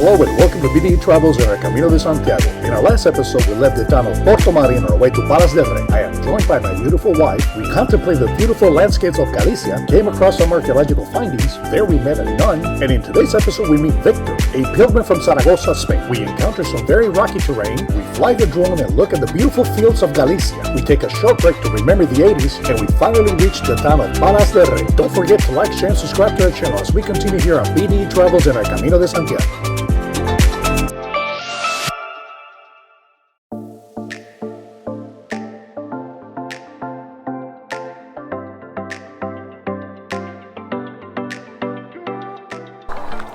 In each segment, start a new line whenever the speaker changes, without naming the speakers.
Hello and welcome to BDE Travels in our Camino de Santiago. In our last episode, we left the town of Portomarin on our way to Palas de Rei. I am joined by my beautiful wife. We contemplated the beautiful landscapes of Galician, came across some archaeological findings. There we met a nun, and in today's episode we meet Victor, a pilgrim from Zaragoza, Spain. We encounter some very rocky terrain. We fly the drone and look at the beautiful fields of Galicia. We take a short break to remember the 80s, and we finally reach the town of Palas de Rei. Don't forget to like, share, and subscribe to our channel as we continue here on BDE Travels in our Camino de Santiago.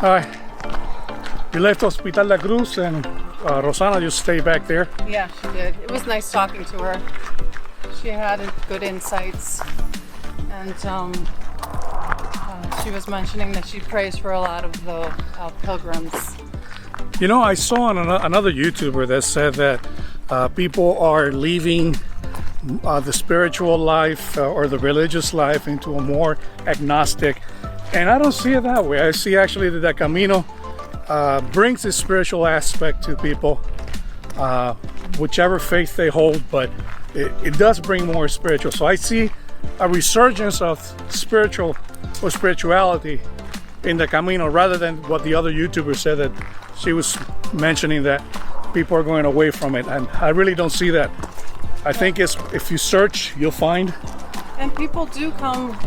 Hi. We left Hospital La Cruz and Rosana just stayed back there.
Yeah, she did. It was nice talking to her. She had good insights, and she was mentioning that she prays for a lot of the pilgrims.
You know, I saw on another YouTuber that said that people are leaving the spiritual life or the religious life into a more agnostic. And I don't see it that way. I see actually that the Camino brings this spiritual aspect to people, whichever faith they hold, but it does bring more spiritual. So I see a resurgence of spirituality in the Camino rather than what the other YouTuber said that she was mentioning that people are going away from it. And I really don't see that. I think if you search, you'll find.
And people do come,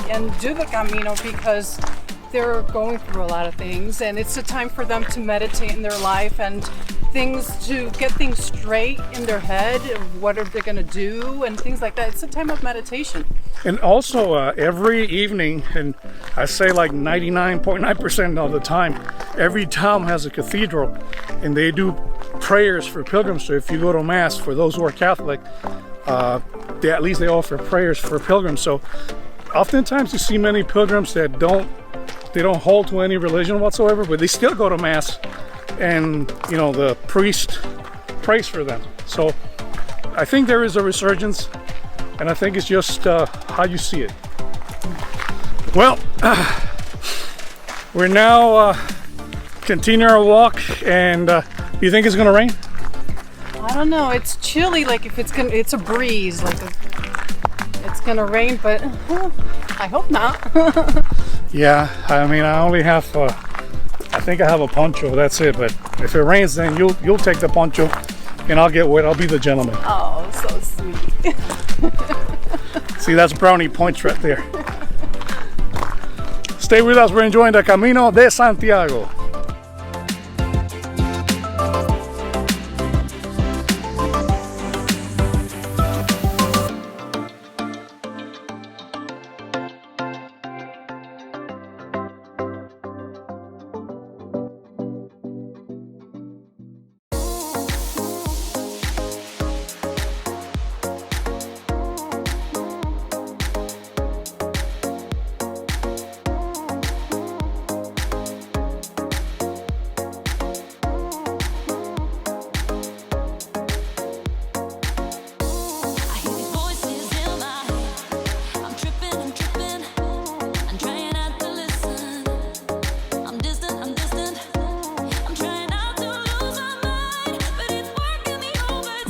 and do the Camino because they're going through a lot of things, and it's a time for them to meditate in their life and to get things straight in their head of what are they going to do and things like that. It's a time of meditation. And
also every evening, and I say like 99.9% of the time, every town has a cathedral and they do prayers for pilgrims. So if you go to mass, for those who are Catholic, at least they offer prayers for pilgrims. So oftentimes you see many pilgrims that don't hold to any religion whatsoever, but they still go to mass, and the priest prays for them. So I think there is a resurgence, and I think it's just how you see it. Well, we're now continuing our walk, and you think it's gonna rain?
I don't know. It's chilly. Like it's a breeze. It's gonna rain, but I hope not.
Yeah, I mean, I only have I think I have a poncho, that's it. But if it rains, then you'll take the poncho and I'll get wet. I'll be the gentleman.
Oh, so sweet.
See, that's brownie points right there. Stay with us. We're enjoying the Camino de Santiago.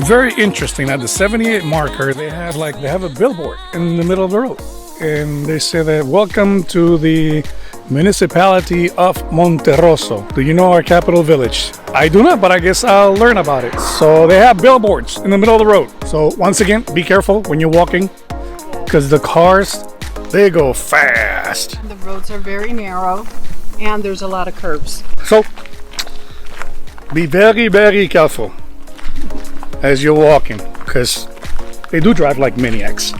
Very interesting. At the 78 marker, they have a billboard in the middle of the road, and they say that welcome to the municipality of Monterroso. Do you know our capital village? I do not, but I guess I'll learn about it. So they have billboards in the middle of the road. So once again, be careful when you're walking, because the cars, they go fast.
The roads are very narrow, and there's a lot of curves.
So be very, very careful as you're walking, because they do drive like maniacs.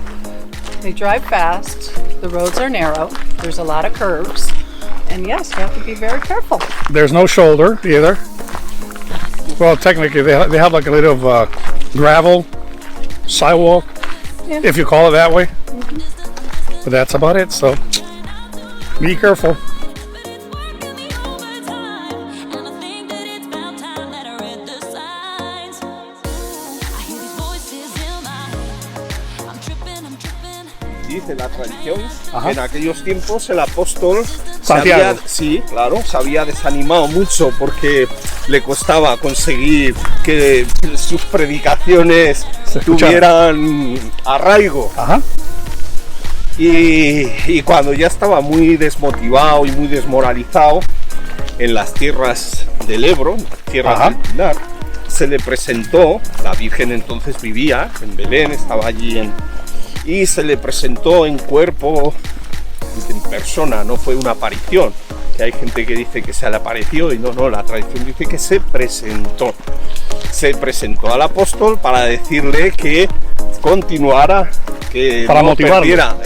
They drive fast, the roads are narrow, there's a lot of curves, and yes, you have to be very careful.
There's no shoulder either. Well, technically they have like a little gravel sidewalk, if you call it that way. But that's about it, so be careful.
Dice la tradición que en aquellos tiempos el apóstol
Santiago.
Sí, claro, se había desanimado mucho porque le costaba conseguir que sus predicaciones tuvieran arraigo.
Ajá.
Y cuando ya estaba muy desmotivado y muy desmoralizado en las tierras del Ebro, tierras del Pilar, se le presentó, la Virgen entonces vivía en Belén, estaba allí y se le presentó en cuerpo, en persona, no fue una aparición, que hay gente que dice que se le apareció y no, la tradición dice que se presentó al apóstol para decirle que continuara, que
para
no
motivarlo.
perdiera,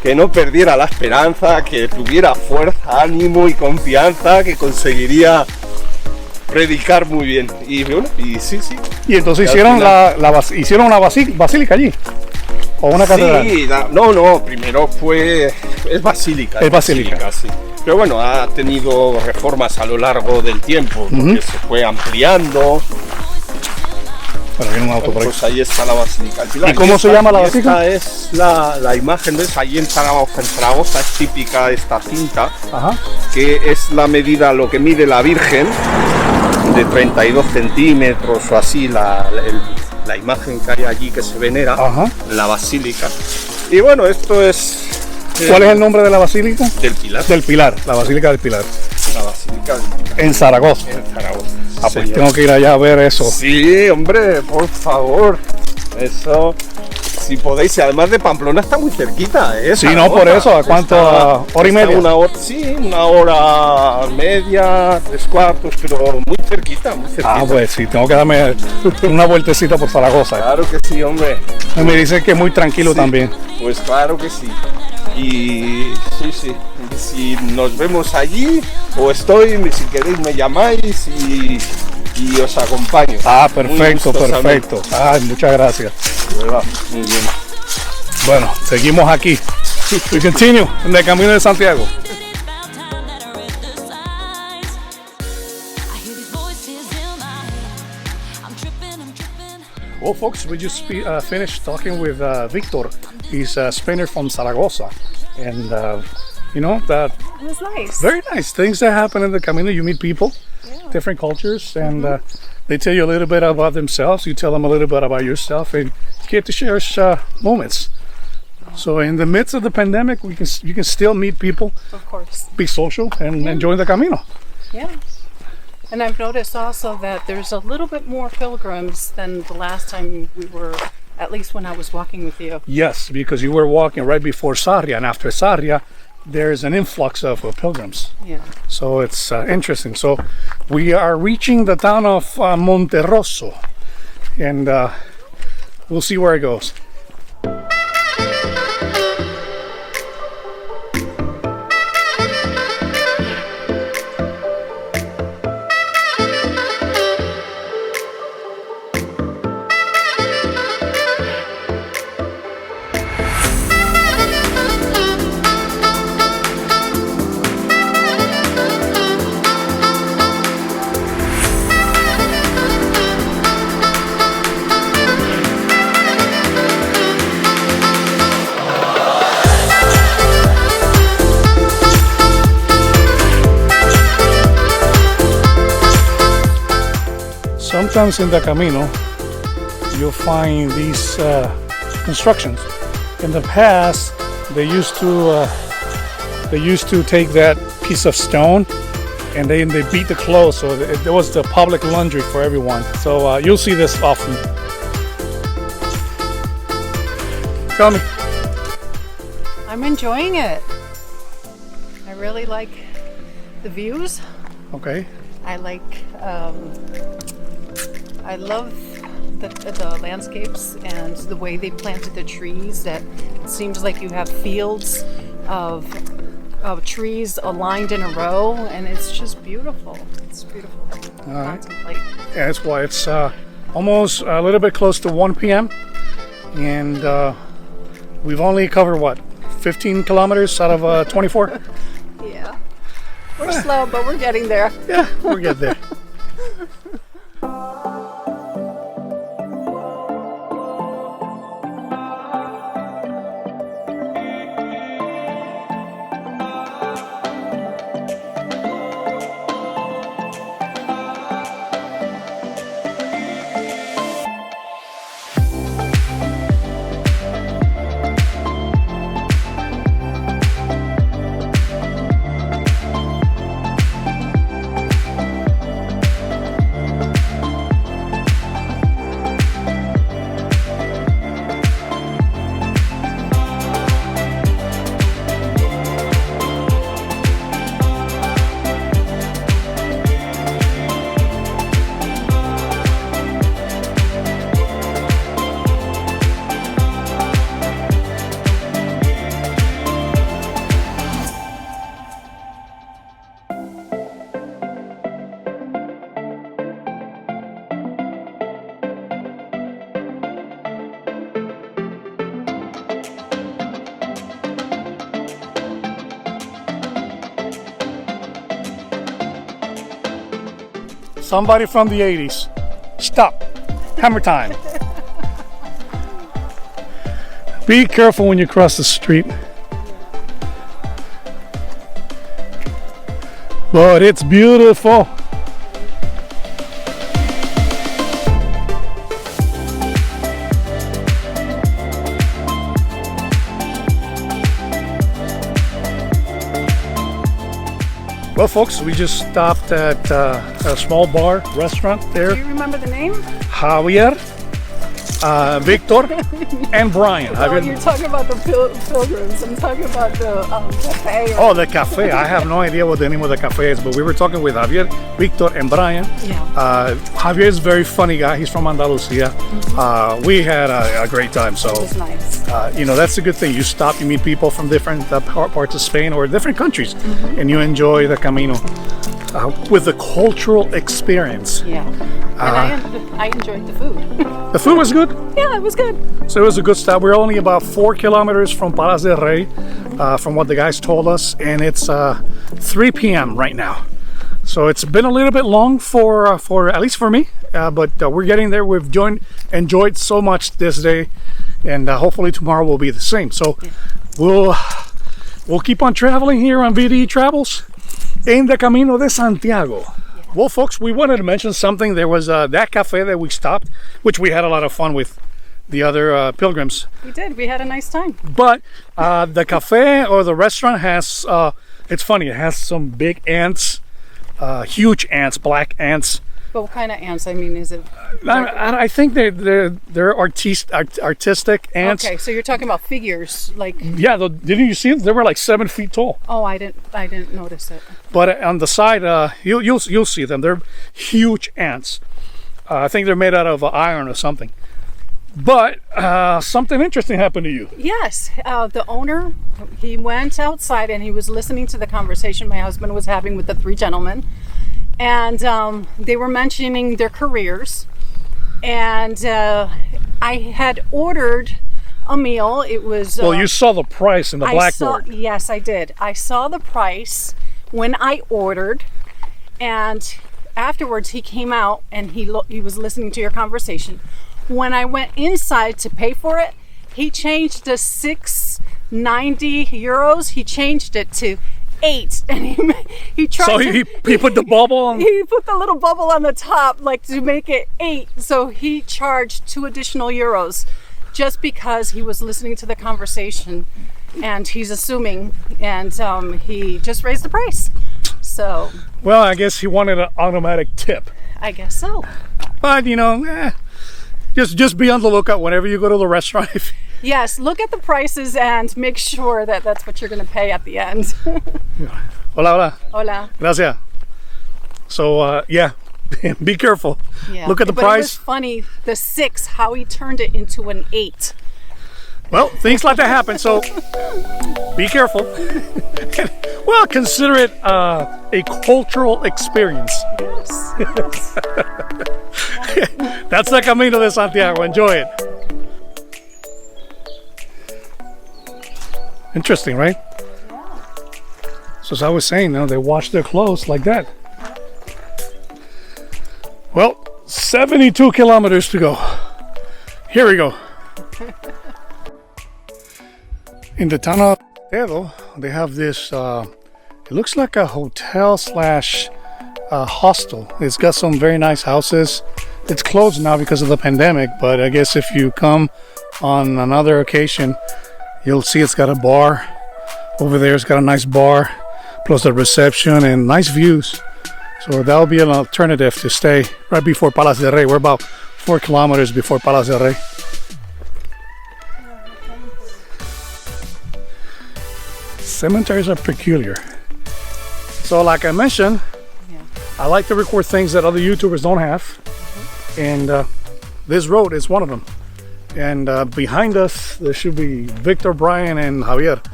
que no perdiera la esperanza, que tuviera fuerza, ánimo y confianza, que conseguiría predicar muy bien. Y bueno, y sí.
Y entonces hicieron hicieron una basílica allí. ¿O una catedral?
Sí, no, primero es basílica.
Es basílica.
Sí. Pero bueno, ha tenido reformas a lo largo del tiempo, porque se fue ampliando.
Bueno, viene un auto por ahí.
Pues ahí está la Basílica.
¿Y cómo se llama la basílica?
Esta es la imagen, ¿ves? Allí en Zaragoza es típica esta cinta, que es la medida, lo que mide la Virgen, de 32 centímetros o así, la imagen que hay allí que se venera, la basílica. Y bueno, esto es...
¿Cuál es el nombre de la basílica?
Del Pilar.
Del Pilar, la Basílica del Pilar.
La Basílica del Pilar.
En Zaragoza.
En Zaragoza.
Ah, pues tengo que ir allá a ver eso.
Sí, hombre, por favor. Eso, si podéis, y además de Pamplona está muy cerquita, ¿eh?
Sí, no, por eso, ¿a cuánto? ¿Hora y media?
Una hora media, 3/4, pero muy cerquita, muy cerquita.
Ah, pues sí, tengo que darme una vueltecita por Zaragoza.
Claro que sí, hombre.
Y me dicen que es muy tranquilo también.
Pues claro que sí. Y sí, y si nos vemos allí, o si queréis me llamáis y os acompaño.
Ah, perfecto. Ah, muchas gracias.
Muy bien.
Bueno, seguimos aquí. We continue en el Camino de Santiago. Well, folks, we just finished talking with Victor. He's a Spaniard from Zaragoza, and you know that
It was nice.
very nice things that happen in the Camino. You meet people, different cultures, and they tell you a little bit about themselves. You tell them a little bit about yourself, and you get to share moments. So, in the midst of the pandemic, you can still meet people,
Of course.
be social, and enjoy the Camino.
Yeah. And I've noticed also that there's a little bit more pilgrims than the last time we were, at least when I was walking with you.
Yes, because you were walking right before Sarria, and after Sarria, there's an influx of pilgrims.
Yeah.
So it's interesting. So we are reaching the town of Monterroso, and we'll see where it goes. Sometimes in the Camino, you'll find these constructions. In the past, they used to take that piece of stone and they beat the clothes, so there was the public laundry for everyone. So you'll see this often. Tell me.
I'm enjoying it. I really like the views.
Okay.
I love the landscapes and the way they planted the trees. That it seems like you have fields of trees aligned in a row, and it's just beautiful. It's beautiful to contemplate.
Yeah, that's why it's almost a little bit close to 1 p.m. and we've only covered what, 15 kilometers out of 24?
Yeah. We're slow, but we're getting there.
Yeah, we'll get there. Somebody from the 80s. Stop. Hammer time. Be careful when you cross the street. But it's beautiful. Well, folks, we just stopped at a small bar, restaurant there.
Do you remember the name?
Javier, Victor, and Brian.
Oh, you're talking about the pilgrims. I'm talking about the Café.
Oh, the Café. I have no idea what the name of the Café is, but we were talking with Javier, Victor, and Brian.
Yeah.
Javier is a very funny guy. He's from Andalusia. We had a great time. So,
It was nice.
you know, that's a good thing. You stop, you meet people from different parts of Spain or different countries, and you enjoy the Camino with the cultural experience.
Yeah. And I enjoyed the food.
The food was good.
Yeah, it was good.
So it was a good stop. We're only about 4 kilometers from Palas de Rei, from what the guys told us, and it's 3 p.m. right now. So it's been a little bit long for at least for me, but we're getting there. We've enjoyed so much this day, and hopefully tomorrow will be the same. So we'll keep on traveling here on BDE Travels in the Camino de Santiago. Well, folks, we wanted to mention something. There was that cafe that we stopped, which we had a lot of fun with the other pilgrims.
We did. We had a nice time.
But the cafe or the restaurant has, it's funny, it has some big ants, huge ants, black ants.
But what kind of ants? I mean, is it?
I think they're artistic ants.
Okay, so you're talking about figures, like.
Yeah, didn't you see them? They were like 7 feet tall.
Oh, I didn't notice it.
But on the side, you'll see them. They're huge ants. I think they're made out of iron or something. But something interesting happened to you.
Yes, the owner, he went outside and he was listening to the conversation my husband was having with the 3 gentlemen. And they were mentioning their careers. And I had ordered a meal. It was...
well, you saw the price in the blackboard.
Yes, I did. I saw the price when I ordered. And afterwards, he came out and he was listening to your conversation. When I went inside to pay for it, he changed the 6.90 euros. He changed it to 8, and he tried.
So he put the bubble on.
He put the little bubble on the top, like to make it 8. So he charged 2 additional euros, just because he was listening to the conversation, and he's assuming, and he just raised the price. So.
Well, I guess he wanted an automatic tip.
I guess so.
But you know. Just be on the lookout whenever you go to the restaurant.
Yes, look at the prices and make sure that that's what you're going to pay at the end.
Hola, hola.
Hola.
Gracias. So, yeah, be careful.
Yeah.
Look at the
but
price.
It was funny, the 6, how he turned it into an 8.
Well, things like that happen, so be careful. Well, consider it a cultural experience.
Yes.
That's the Camino de Santiago. Enjoy it. Interesting, right?
Yeah.
So as I was saying, they wash their clothes like that. Well, 72 kilometers to go. Here we go. In the town of Tedo, they have this, it looks like a hotel slash hostel. It's got some very nice houses. It's closed now because of the pandemic, but I guess if you come on another occasion, you'll see it's got a bar over there. It's got a nice bar, plus a reception and nice views. So that'll be an alternative to stay right before Palas de Rei. We're about 4 kilometers before Palas de Rei. Cemeteries are peculiar. So like I mentioned, I like to record things that other YouTubers don't have. And this road is one of them. And behind us, there should be Victor, Brian, and Javier.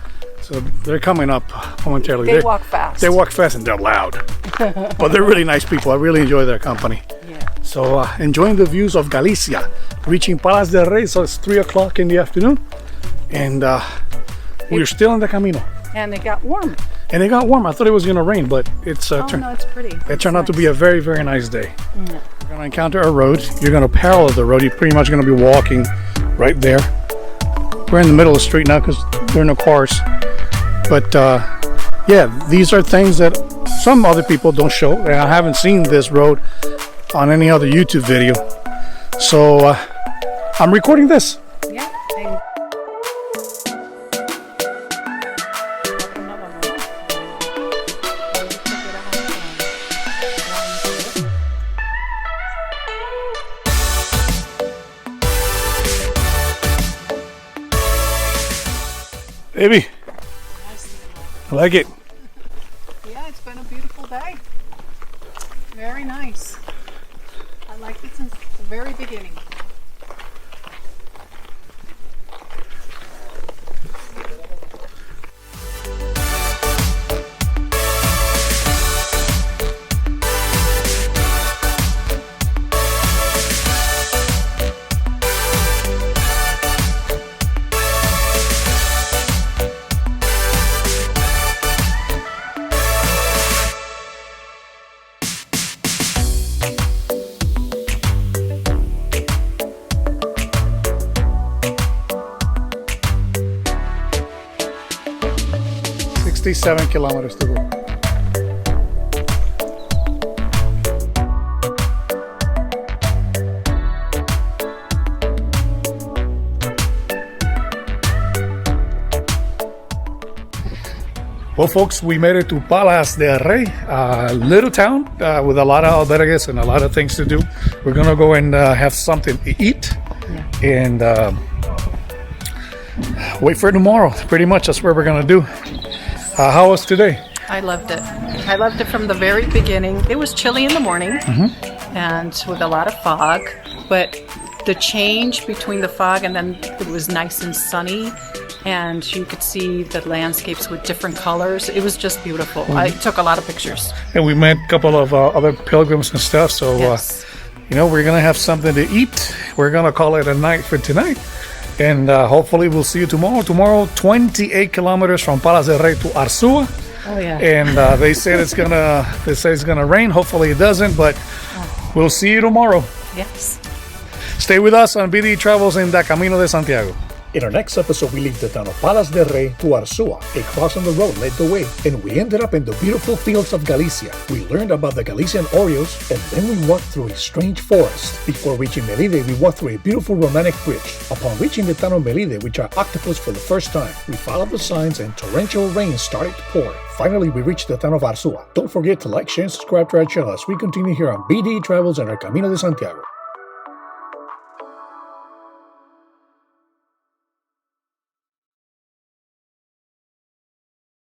So they're coming up momentarily.
They walk fast.
They walk fast and they're loud. But they're really nice people. I really enjoy their company.
Yeah.
So enjoying the views of Galicia. Reaching Palas de Rei, so it's 3 o'clock in the afternoon. And we're still in the Camino.
And it got warm.
And it got warm. I thought it was going to rain, but it's
Oh no, it's pretty.
it turned out to be a very, very nice day. You're going to encounter a road. You're going to parallel the road. You're pretty much going to be walking right there. We're in the middle of the street now because there are no cars. But yeah, these are things that some other people don't show. And I haven't seen this road on any other YouTube video. So I'm recording this.
Yeah.
Baby, I like it.
Yeah, it's been a beautiful day. Very nice. I liked it since the very beginning.
Seven kilometers to go. Well, folks, we made it to Palas de Rei, a little town with a lot of albergues and a lot of things to do. We're gonna go and have something to eat and wait for tomorrow. Pretty much that's what we're gonna do. How was today?
I loved it. I loved it from the very beginning. It was chilly in the morning and with a lot of fog, but the change between the fog and then it was nice and sunny and you could see the landscapes with different colors. It was just beautiful. I took a lot of pictures.
And we met a couple of other pilgrims and stuff, so
Yes.
you know, we're gonna have something to eat. We're gonna call it a night for tonight. And hopefully we'll see you tomorrow. Tomorrow, 28 kilometers from Palas de Rei to Arzúa.
Oh yeah.
And they say it's gonna rain. Hopefully it doesn't, but we'll see you tomorrow.
Yes.
Stay with us on BDE Travels in the Camino de Santiago.
In our next episode, we leave the town of Palas de Rei to Arzúa. A cross on the road led the way, and we ended up in the beautiful fields of Galicia. We learned about the Galician Oreos, and then we walked through a strange forest. Before reaching Melide, we walked through a beautiful romantic bridge. Upon reaching the town of Melide, we tried octopus for the first time. We followed the signs, and torrential rain started to pour. Finally, we reached the town of Arzúa. Don't forget to like, share, and subscribe to our channel as we continue here on BDE Travels and our Camino de Santiago.